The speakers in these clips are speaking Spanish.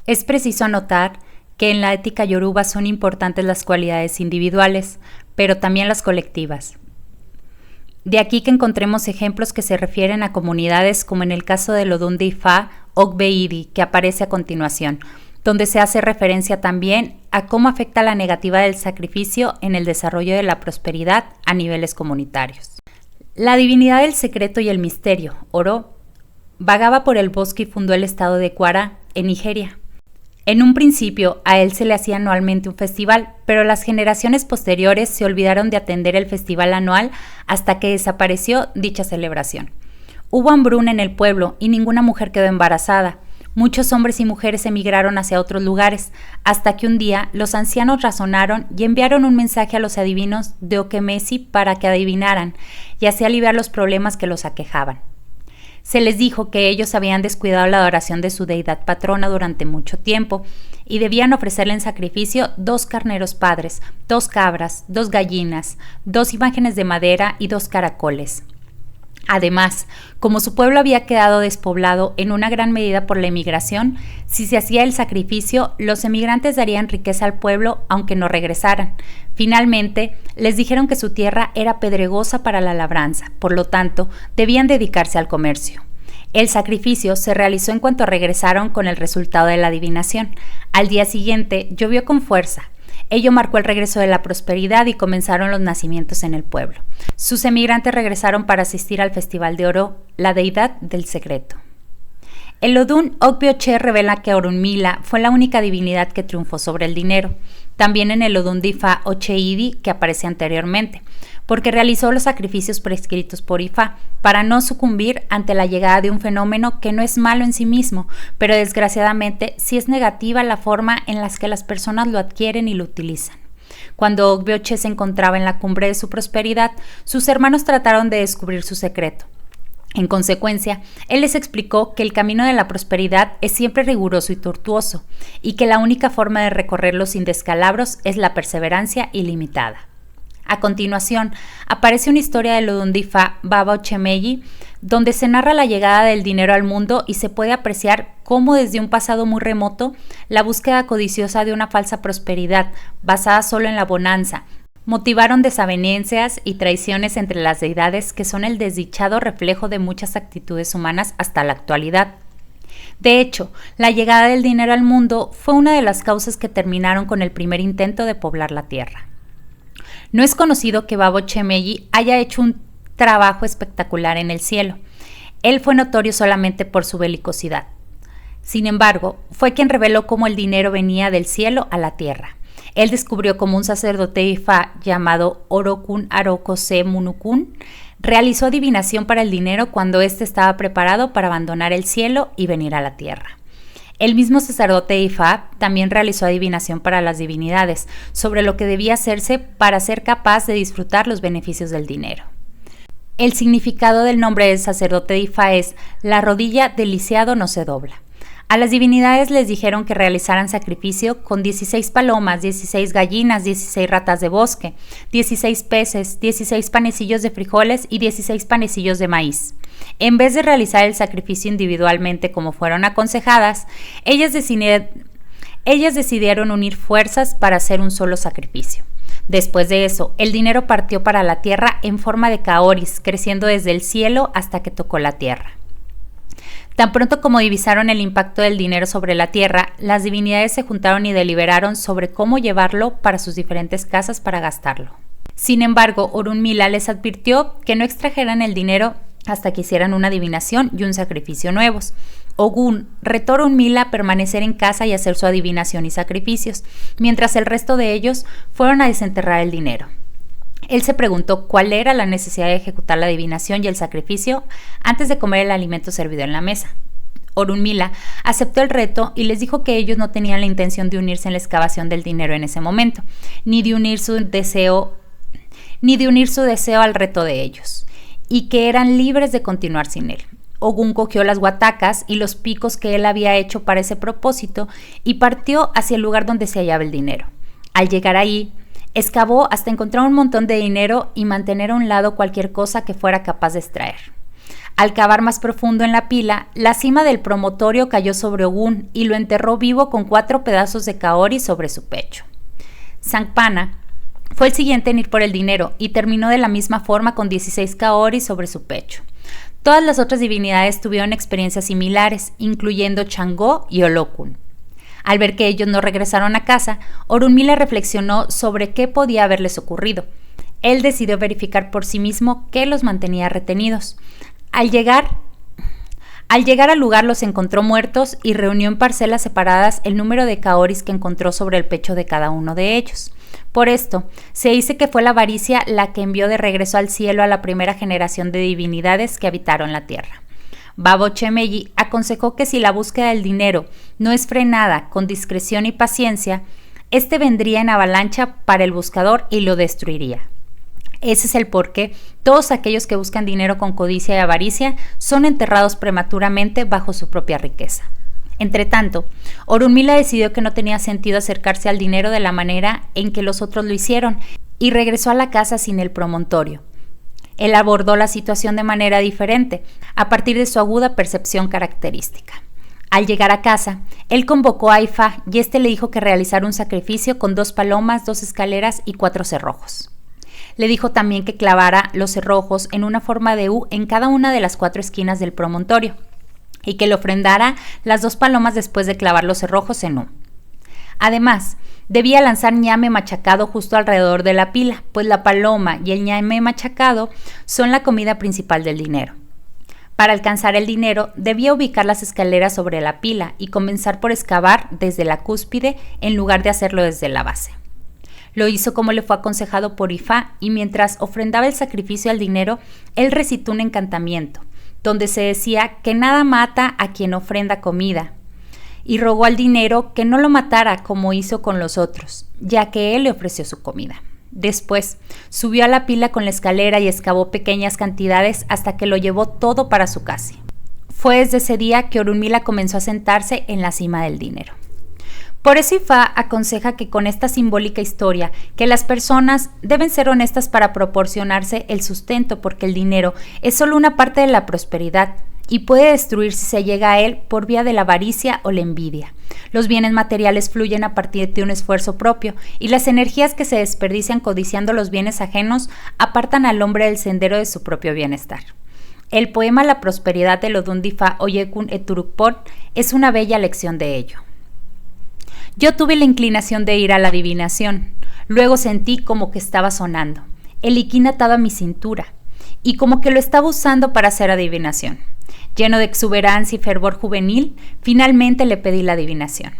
Es preciso anotar que en la ética yoruba son importantes las cualidades individuales, pero también las colectivas. De aquí que encontremos ejemplos que se refieren a comunidades como en el caso del Odun de Ifá, Ogbeidi, que aparece a continuación, donde se hace referencia también a cómo afecta la negativa del sacrificio en el desarrollo de la prosperidad a niveles comunitarios. La divinidad del secreto y el misterio, Oro, vagaba por el bosque y fundó el estado de Kwara, en Nigeria. En un principio, a él se le hacía anualmente un festival, pero las generaciones posteriores se olvidaron de atender el festival anual hasta que desapareció dicha celebración. Hubo hambruna en el pueblo y ninguna mujer quedó embarazada. Muchos hombres y mujeres emigraron hacia otros lugares, hasta que un día los ancianos razonaron y enviaron un mensaje a los adivinos de Okemesi para que adivinaran y así aliviar los problemas que los aquejaban. Se les dijo que ellos habían descuidado la adoración de su deidad patrona durante mucho tiempo y debían ofrecerle en sacrificio 2 carneros padres, 2 cabras, 2 gallinas, 2 imágenes de madera y 2 caracoles. Además, como su pueblo había quedado despoblado en una gran medida por la emigración, si se hacía el sacrificio, los emigrantes darían riqueza al pueblo aunque no regresaran. Finalmente, les dijeron que su tierra era pedregosa para la labranza, por lo tanto, debían dedicarse al comercio. El sacrificio se realizó en cuanto regresaron con el resultado de la adivinación. Al día siguiente, llovió con fuerza. Ello marcó el regreso de la prosperidad y comenzaron los nacimientos en el pueblo. Sus emigrantes regresaron para asistir al Festival de Oro, la deidad del secreto. El Odun Ogbioche revela que Orunmila fue la única divinidad que triunfó sobre el dinero, también en el Odun de Ifá Ocheidi que aparece anteriormente, porque realizó los sacrificios prescritos por Ifá para no sucumbir ante la llegada de un fenómeno que no es malo en sí mismo, pero desgraciadamente sí es negativa la forma en la que las personas lo adquieren y lo utilizan. Cuando Ogbioche se encontraba en la cumbre de su prosperidad, sus hermanos trataron de descubrir su secreto. En consecuencia, él les explicó que el camino de la prosperidad es siempre riguroso y tortuoso, y que la única forma de recorrerlo sin descalabros es la perseverancia ilimitada. A continuación, aparece una historia del Odun de Ifá, Baba Ochemeyi, donde se narra la llegada del dinero al mundo y se puede apreciar cómo desde un pasado muy remoto, la búsqueda codiciosa de una falsa prosperidad, basada solo en la bonanza, motivaron desavenencias y traiciones entre las deidades que son el desdichado reflejo de muchas actitudes humanas hasta la actualidad. De hecho, la llegada del dinero al mundo fue una de las causas que terminaron con el primer intento de poblar la tierra. No es conocido que Baba Ochemeyi haya hecho un trabajo espectacular en el cielo. Él fue notorio solamente por su belicosidad. Sin embargo, fue quien reveló cómo el dinero venía del cielo a la tierra. Él descubrió cómo un sacerdote de Ifá llamado Orokun Arokose Munukun realizó adivinación para el dinero cuando éste estaba preparado para abandonar el cielo y venir a la tierra. El mismo sacerdote de Ifá también realizó adivinación para las divinidades sobre lo que debía hacerse para ser capaz de disfrutar los beneficios del dinero. El significado del nombre del sacerdote de Ifá es «La rodilla del lisiado no se dobla». A las divinidades les dijeron que realizaran sacrificio con 16 palomas, 16 gallinas, 16 ratas de bosque, 16 peces, 16 panecillos de frijoles y 16 panecillos de maíz. En vez de realizar el sacrificio individualmente como fueron aconsejadas, ellas decidieron unir fuerzas para hacer un solo sacrificio. Después de eso, el dinero partió para la tierra en forma de caoris, creciendo desde el cielo hasta que tocó la tierra. Tan pronto como divisaron el impacto del dinero sobre la tierra, las divinidades se juntaron y deliberaron sobre cómo llevarlo para sus diferentes casas para gastarlo. Sin embargo, Orunmila les advirtió que no extrajeran el dinero hasta que hicieran una adivinación y un sacrificio nuevos. Ogun retó a Orunmila a permanecer en casa y hacer su adivinación y sacrificios, mientras el resto de ellos fueron a desenterrar el dinero. Él se preguntó cuál era la necesidad de ejecutar la adivinación y el sacrificio antes de comer el alimento servido en la mesa. Orunmila aceptó el reto y les dijo que ellos no tenían la intención de unirse en la excavación del dinero en ese momento, ni de unir su deseo al reto de ellos, y que eran libres de continuar sin él. Ogun cogió las guatacas y los picos que él había hecho para ese propósito y partió hacia el lugar donde se hallaba el dinero. Al llegar ahí, excavó hasta encontrar un montón de dinero y mantener a un lado cualquier cosa que fuera capaz de extraer. Al cavar más profundo en la pila, la cima del promontorio cayó sobre Ogún y lo enterró vivo con 4 pedazos de kaori sobre su pecho. Sangpana fue el siguiente en ir por el dinero y terminó de la misma forma con 16 kaori sobre su pecho. Todas las otras divinidades tuvieron experiencias similares, incluyendo Changó y Olokun. Al ver que ellos no regresaron a casa, Orunmila reflexionó sobre qué podía haberles ocurrido. Él decidió verificar por sí mismo qué los mantenía retenidos. Al llegar al lugar los encontró muertos y reunió en parcelas separadas el número de kaoris que encontró sobre el pecho de cada uno de ellos. Por esto, se dice que fue la avaricia la que envió de regreso al cielo a la primera generación de divinidades que habitaron la tierra. Babo Chemeji aconsejó que si la búsqueda del dinero no es frenada con discreción y paciencia, este vendría en avalancha para el buscador y lo destruiría. Ese es el porqué todos aquellos que buscan dinero con codicia y avaricia son enterrados prematuramente bajo su propia riqueza. Entretanto, Orunmila decidió que no tenía sentido acercarse al dinero de la manera en que los otros lo hicieron y regresó a la casa sin el promontorio. Él abordó la situación de manera diferente, a partir de su aguda percepción característica. Al llegar a casa, él convocó a Ifa y este le dijo que realizara un sacrificio con 2 palomas, 2 escaleras y 4 cerrojos. Le dijo también que clavara los cerrojos en una forma de U en cada una de las 4 esquinas del promontorio y que le ofrendara las 2 palomas después de clavar los cerrojos en U. Además, debía lanzar ñame machacado justo alrededor de la pila, pues la paloma y el ñame machacado son la comida principal del dinero. Para alcanzar el dinero, debía ubicar las escaleras sobre la pila y comenzar por excavar desde la cúspide en lugar de hacerlo desde la base. Lo hizo como le fue aconsejado por Ifa y mientras ofrendaba el sacrificio al dinero, él recitó un encantamiento, donde se decía que nada mata a quien ofrenda comida, y rogó al dinero que no lo matara como hizo con los otros, ya que él le ofreció su comida. Después, subió a la pila con la escalera y excavó pequeñas cantidades hasta que lo llevó todo para su casa. Fue desde ese día que Orunmila comenzó a sentarse en la cima del dinero. Por eso Ifa aconseja que con esta simbólica historia, que las personas deben ser honestas para proporcionarse el sustento, porque el dinero es solo una parte de la prosperidad y puede destruir si se llega a él por vía de la avaricia o la envidia. Los bienes materiales fluyen a partir de un esfuerzo propio y las energías que se desperdician codiciando los bienes ajenos apartan al hombre del sendero de su propio bienestar. El poema La prosperidad de Odun Difa Oyekun Eturukpon es una bella lección de ello. Yo tuve la inclinación de ir a la adivinación. Luego sentí como que estaba sonando. El liquín atado a mi cintura y como que lo estaba usando para hacer adivinación. Lleno de exuberancia y fervor juvenil, finalmente le pedí la adivinación.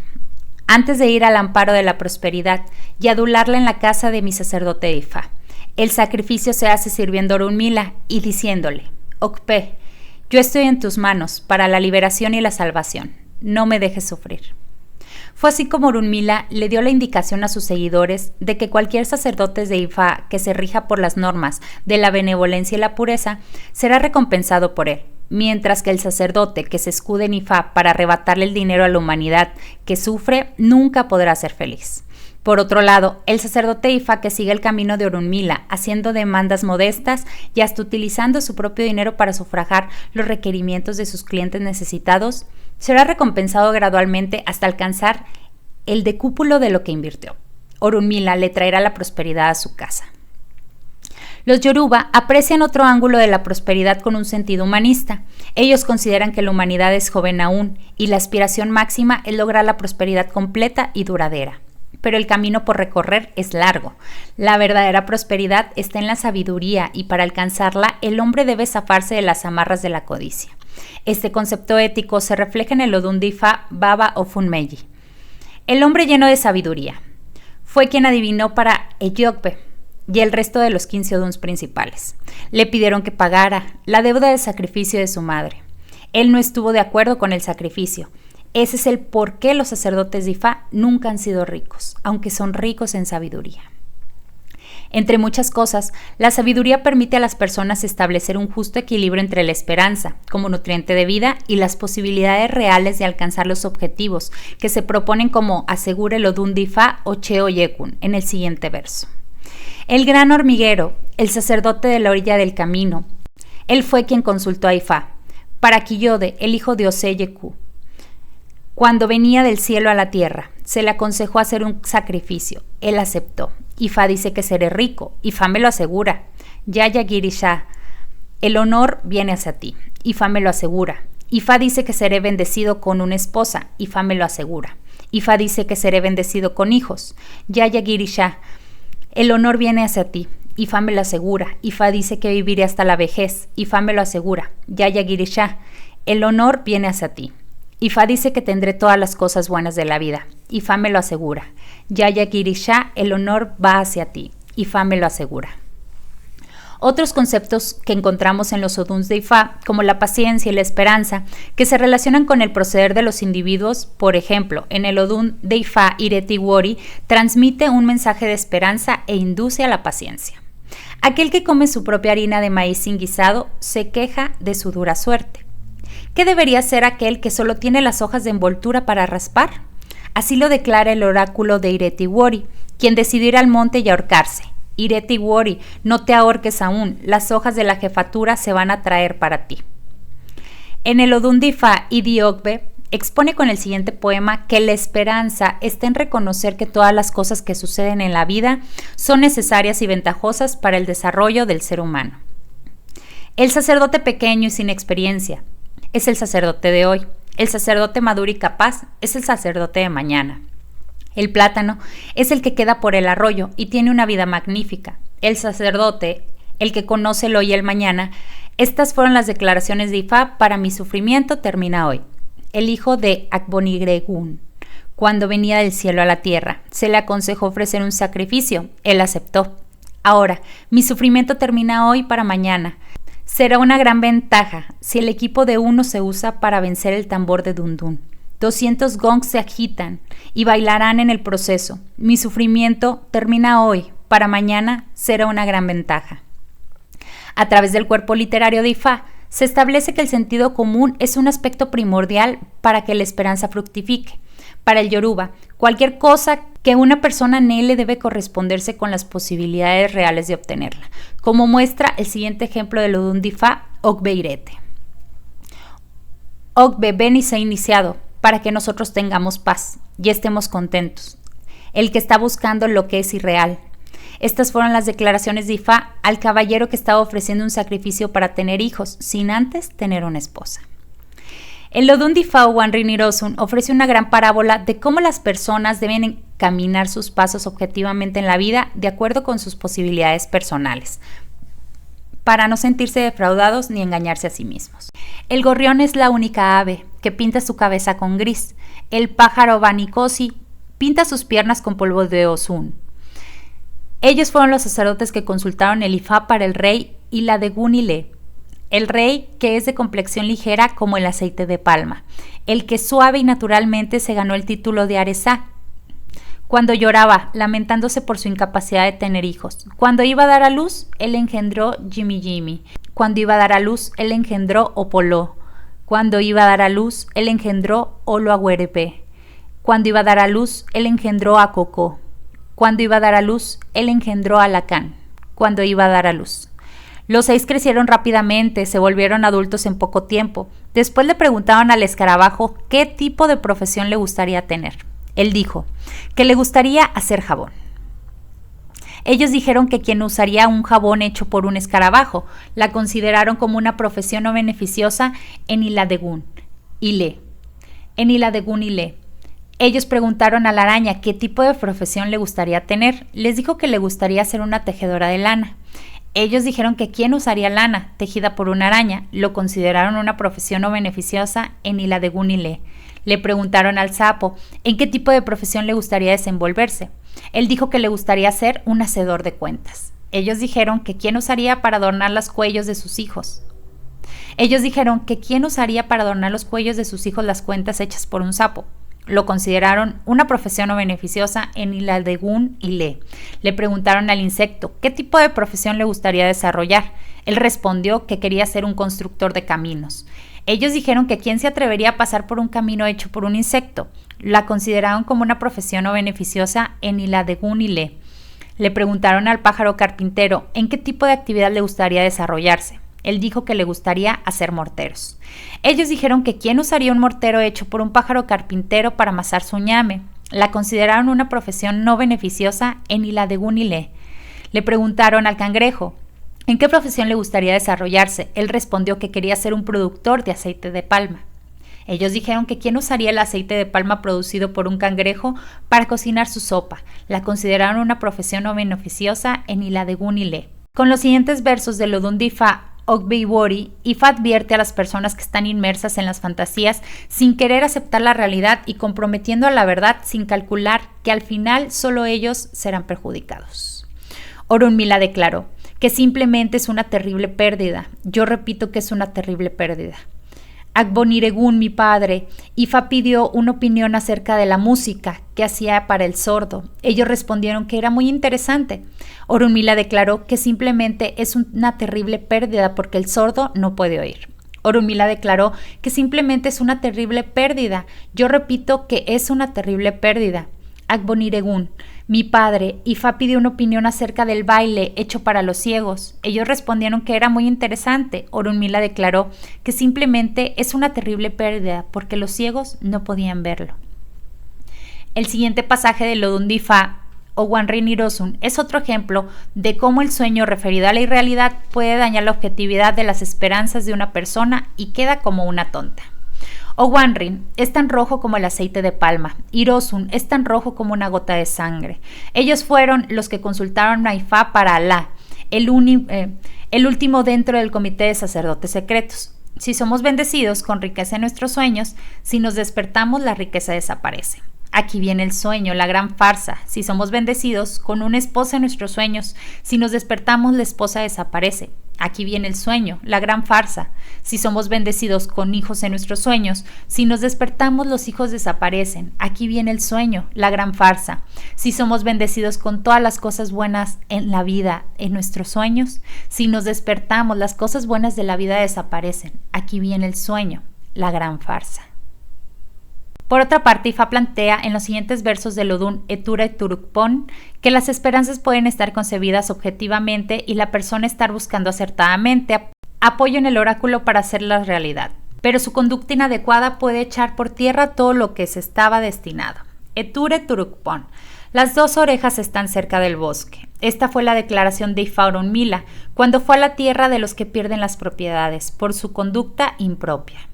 Antes de ir al amparo de la prosperidad y adularla en la casa de mi sacerdote Ifa, el sacrificio se hace sirviendo a Orunmila y diciéndole: Okpe, yo estoy en tus manos para la liberación y la salvación. No me dejes sufrir. Fue así como Orunmila le dio la indicación a sus seguidores de que cualquier sacerdote de Ifa que se rija por las normas de la benevolencia y la pureza será recompensado por él, mientras que el sacerdote que se escude en Ifa para arrebatarle el dinero a la humanidad que sufre nunca podrá ser feliz. Por otro lado, el sacerdote Ifa que sigue el camino de Orunmila, haciendo demandas modestas y hasta utilizando su propio dinero para sufragar los requerimientos de sus clientes necesitados, será recompensado gradualmente hasta alcanzar el decúpulo de lo que invirtió. Orunmila le traerá la prosperidad a su casa. Los Yoruba aprecian otro ángulo de la prosperidad con un sentido humanista. Ellos consideran que la humanidad es joven aún y la aspiración máxima es lograr la prosperidad completa y duradera. Pero el camino por recorrer es largo. La verdadera prosperidad está en la sabiduría y para alcanzarla el hombre debe zafarse de las amarras de la codicia. Este concepto ético se refleja en el Odun Difa Baba Ofunmeyi. El hombre lleno de sabiduría fue quien adivinó para Eyokpe y el resto de los 15 Oduns principales. Le pidieron que pagara la deuda del sacrificio de su madre. Él no estuvo de acuerdo con el sacrificio. Ese es el por qué los sacerdotes de Ifa nunca han sido ricos, aunque son ricos en sabiduría. Entre muchas cosas, la sabiduría permite a las personas establecer un justo equilibrio entre la esperanza, como nutriente de vida, y las posibilidades reales de alcanzar los objetivos que se proponen, como asegura el Odun Difa Oche Oyekun en el siguiente verso. El gran hormiguero, el sacerdote de la orilla del camino, él fue quien consultó a Ifa. Para Quillode, el hijo de Oseyeku, cuando venía del cielo a la tierra, se le aconsejó hacer un sacrificio. Él aceptó. Ifá dice que seré rico. Ifá me lo asegura. Yaya Girisha, el honor viene hacia ti. Ifá me lo asegura. Ifá dice que seré bendecido con una esposa. Ifá me lo asegura. Ifá dice que seré bendecido con hijos. Yaya Girisha, el honor viene hacia ti. Ifá me lo asegura. Ifá dice que viviré hasta la vejez. Ifá me lo asegura. Yaya Girisha, el honor viene hacia ti. Ifá dice que tendré todas las cosas buenas de la vida. Ifá me lo asegura. Yaya Girisha, el honor va hacia ti. Ifá me lo asegura. Otros conceptos que encontramos en los oduns de Ifá, como la paciencia y la esperanza, que se relacionan con el proceder de los individuos. Por ejemplo, en el odun de Ifá, Ireti Wori transmite un mensaje de esperanza e induce a la paciencia. Aquel que come su propia harina de maíz sin guisado se queja de su dura suerte. ¿Qué debería ser aquel que solo tiene las hojas de envoltura para raspar? Así lo declara el oráculo de Ireti Wori, quien decidió ir al monte y ahorcarse. Ireti Wori, no te ahorques aún, las hojas de la jefatura se van a traer para ti. En el odun de Ifá, Idi Ogbe expone con el siguiente poema que la esperanza está en reconocer que todas las cosas que suceden en la vida son necesarias y ventajosas para el desarrollo del ser humano. El sacerdote pequeño y sin experiencia es el sacerdote de hoy. El sacerdote maduro y capaz es el sacerdote de mañana. El plátano es el que queda por el arroyo y tiene una vida magnífica. El sacerdote, el que conoce el hoy y el mañana. Estas fueron las declaraciones de Ifá para mi sufrimiento termina hoy. El hijo de Akbonigregun, cuando venía del cielo a la tierra, se le aconsejó ofrecer un sacrificio. Él aceptó. Ahora, mi sufrimiento termina hoy para mañana. Será una gran ventaja si el equipo de uno se usa para vencer el tambor de Dundun. 200 gongs se agitan y bailarán en el proceso. Mi sufrimiento termina hoy, para mañana será una gran ventaja. A través del cuerpo literario de Ifá, se establece que el sentido común es un aspecto primordial para que la esperanza fructifique. Para el Yoruba, cualquier cosa que una persona anhele debe corresponderse con las posibilidades reales de obtenerla, como muestra el siguiente ejemplo del odun de Ifá, Ogbe Irete. Ogbe, ven y se ha iniciado, para que nosotros tengamos paz y estemos contentos. El que está buscando lo que es irreal. Estas fueron las declaraciones de Ifá al caballero que estaba ofreciendo un sacrificio para tener hijos, sin antes tener una esposa. El odun de Ifá, Wanrinirosun, ofrece una gran parábola de cómo las personas deben encaminar sus pasos objetivamente en la vida de acuerdo con sus posibilidades personales, para no sentirse defraudados ni engañarse a sí mismos. El gorrión es la única ave que pinta su cabeza con gris. El pájaro Banikosi pinta sus piernas con polvo de Osun. Ellos fueron los sacerdotes que consultaron el Ifá para el rey y la de Gunile, el rey que es de complexión ligera como el aceite de palma, el que suave y naturalmente se ganó el título de Aresá. Cuando lloraba, lamentándose por su incapacidad de tener hijos. Cuando iba a dar a luz, él engendró Jimmy Jimmy. Cuando iba a dar a luz, él engendró Opoló. Cuando iba a dar a luz, él engendró Oloagüerepe. Cuando iba a dar a luz, él engendró a Cocó. Cuando iba a dar a luz, él engendró a Lacán. Cuando iba a dar a luz. Los 6 crecieron rápidamente, se volvieron adultos en poco tiempo. Después le preguntaron al escarabajo qué tipo de profesión le gustaría tener. Él dijo que le gustaría hacer jabón. Ellos dijeron que quien usaría un jabón hecho por un escarabajo la consideraron como una profesión no beneficiosa en Iladegun, Ile. En Iladegun, Ile. Ellos preguntaron a la araña qué tipo de profesión le gustaría tener. Les dijo que le gustaría ser una tejedora de lana. Ellos dijeron que quien usaría lana tejida por una araña lo consideraron una profesión no beneficiosa en Iladegun, Ile. Le preguntaron al sapo en qué tipo de profesión le gustaría desenvolverse. Él dijo que le gustaría ser un hacedor de cuentas. Ellos dijeron que quién usaría para adornar los cuellos de sus hijos. Ellos dijeron que quién usaría para adornar los cuellos de sus hijos las cuentas hechas por un sapo. Lo consideraron una profesión no beneficiosa en Iladegun, Ile. Le preguntaron al insecto qué tipo de profesión le gustaría desarrollar. Él respondió que quería ser un constructor de caminos. Ellos dijeron que quién se atrevería a pasar por un camino hecho por un insecto. La consideraron como una profesión no beneficiosa en Iladegun, Ile. Le preguntaron al pájaro carpintero en qué tipo de actividad le gustaría desarrollarse. Él dijo que le gustaría hacer morteros. Ellos dijeron que quién usaría un mortero hecho por un pájaro carpintero para amasar su ñame. La consideraron una profesión no beneficiosa en Iladegún-Ile. Le preguntaron al cangrejo ¿en qué profesión le gustaría desarrollarse? Él respondió que quería ser un productor de aceite de palma. Ellos dijeron que quién usaría el aceite de palma producido por un cangrejo para cocinar su sopa. La consideraron una profesión no beneficiosa en Iladegún-Ile. Con los siguientes versos de Lodun Ifa Ogbeiwori, Ifa advierte a las personas que están inmersas en las fantasías sin querer aceptar la realidad y comprometiendo a la verdad sin calcular que al final solo ellos serán perjudicados. Orunmila declaró que simplemente es una terrible pérdida. Yo repito que es una terrible pérdida. Agboniregún, mi padre, Ifa pidió una opinión acerca de la música que hacía para el sordo. Ellos respondieron que era muy interesante. Orunmila declaró que simplemente es una terrible pérdida porque el sordo no puede oír. Orunmila declaró que simplemente es una terrible pérdida. Yo repito que es una terrible pérdida. Agboniregún, mi padre, Ifa pidió una opinión acerca del baile hecho para los ciegos. Ellos respondieron que era muy interesante. Orunmila declaró que simplemente es una terrible pérdida porque los ciegos no podían verlo. El siguiente pasaje de Lodun Ifa Owanrin Irosun es otro ejemplo de cómo el sueño referido a la irrealidad puede dañar la objetividad de las esperanzas de una persona y queda como una tonta. Owanrin es tan rojo como el aceite de palma. Irosun es tan rojo como una gota de sangre. Ellos fueron los que consultaron a Ifa para Alá, el último dentro del comité de sacerdotes secretos. Si somos bendecidos con riqueza en nuestros sueños, si nos despertamos, la riqueza desaparece. Aquí viene el sueño, la gran farsa. Si somos bendecidos con una esposa en nuestros sueños, si nos despertamos, la esposa desaparece. Aquí viene el sueño, la gran farsa. Si somos bendecidos con hijos en nuestros sueños, si nos despertamos, los hijos desaparecen. Aquí viene el sueño, la gran farsa. Si somos bendecidos con todas las cosas buenas en la vida, en nuestros sueños, si nos despertamos, las cosas buenas de la vida desaparecen. Aquí viene el sueño, la gran farsa. Por otra parte, Ifa plantea en los siguientes versos de Lodun Etura y Turukpon que las esperanzas pueden estar concebidas objetivamente y la persona estar buscando acertadamente apoyo en el oráculo para hacerlas realidad, pero su conducta inadecuada puede echar por tierra todo lo que se estaba destinado. Etura y Turukpon. Las dos orejas están cerca del bosque. Esta fue la declaración de Ifa Orunmila cuando fue a la tierra de los que pierden las propiedades por su conducta impropia.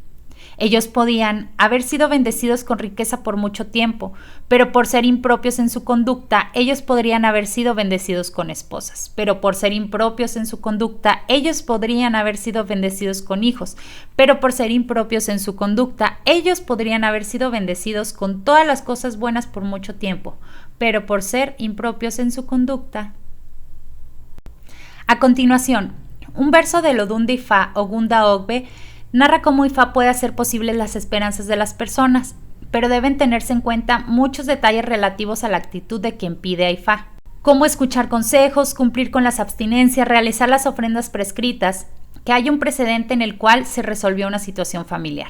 Ellos podían haber sido bendecidos con riqueza por mucho tiempo, pero por ser impropios en su conducta, ellos podrían haber sido bendecidos con esposas. Pero por ser impropios en su conducta, ellos podrían haber sido bendecidos con hijos. Pero por ser impropios en su conducta, ellos podrían haber sido bendecidos con todas las cosas buenas por mucho tiempo. Pero por ser impropios en su conducta. A continuación, un verso de Lodun Ifa Ogunda Ogbe narra cómo Ifa puede hacer posibles las esperanzas de las personas, pero deben tenerse en cuenta muchos detalles relativos a la actitud de quien pide a Ifa. Cómo escuchar consejos, cumplir con las abstinencias, realizar las ofrendas prescritas, que hay un precedente en el cual se resolvió una situación familiar.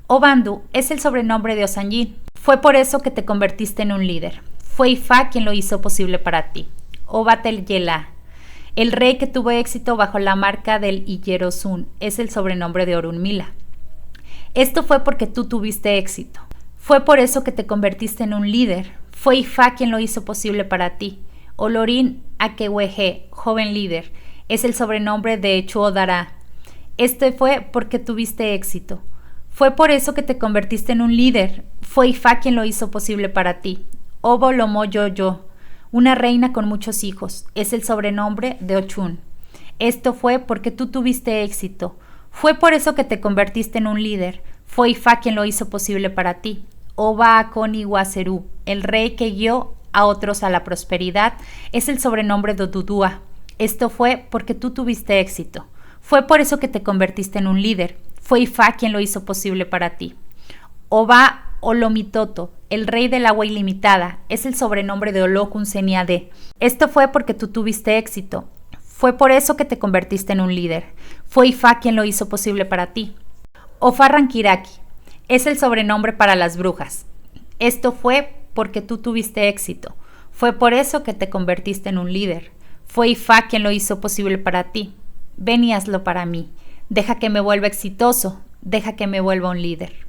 Obandu es el sobrenombre de Osanjin. Fue por eso que te convertiste en un líder. Fue Ifa quien lo hizo posible para ti. Obatel Yela, el rey que tuvo éxito bajo la marca del Iyerosun, es el sobrenombre de Orunmila. Esto fue porque tú tuviste éxito. Fue por eso que te convertiste en un líder. Fue Ifa quien lo hizo posible para ti. Olorin Akeweje, joven líder, es el sobrenombre de Chuodara. Esto fue porque tuviste éxito. Fue por eso que te convertiste en un líder. Fue Ifa quien lo hizo posible para ti. Obo Lomo Yo, una reina con muchos hijos, es el sobrenombre de Ochun. Esto fue porque tú tuviste éxito. Fue por eso que te convertiste en un líder. Fue Ifa quien lo hizo posible para ti. Oba Akoni Waseru, el rey que guió a otros a la prosperidad, es el sobrenombre de Dudua. Esto fue porque tú tuviste éxito. Fue por eso que te convertiste en un líder. Fue Ifa quien lo hizo posible para ti. Oba Olomitoto, el rey del agua ilimitada, es el sobrenombre de Olokun Seniade. Esto fue porque tú tuviste éxito. Fue por eso que te convertiste en un líder. Fue Ifa quien lo hizo posible para ti. Ofa Rankiraki, es el sobrenombre para las brujas. Esto fue porque tú tuviste éxito. Fue por eso que te convertiste en un líder. Fue Ifa quien lo hizo posible para ti. Ven y hazlo para mí. Deja que me vuelva exitoso. Deja que me vuelva un líder.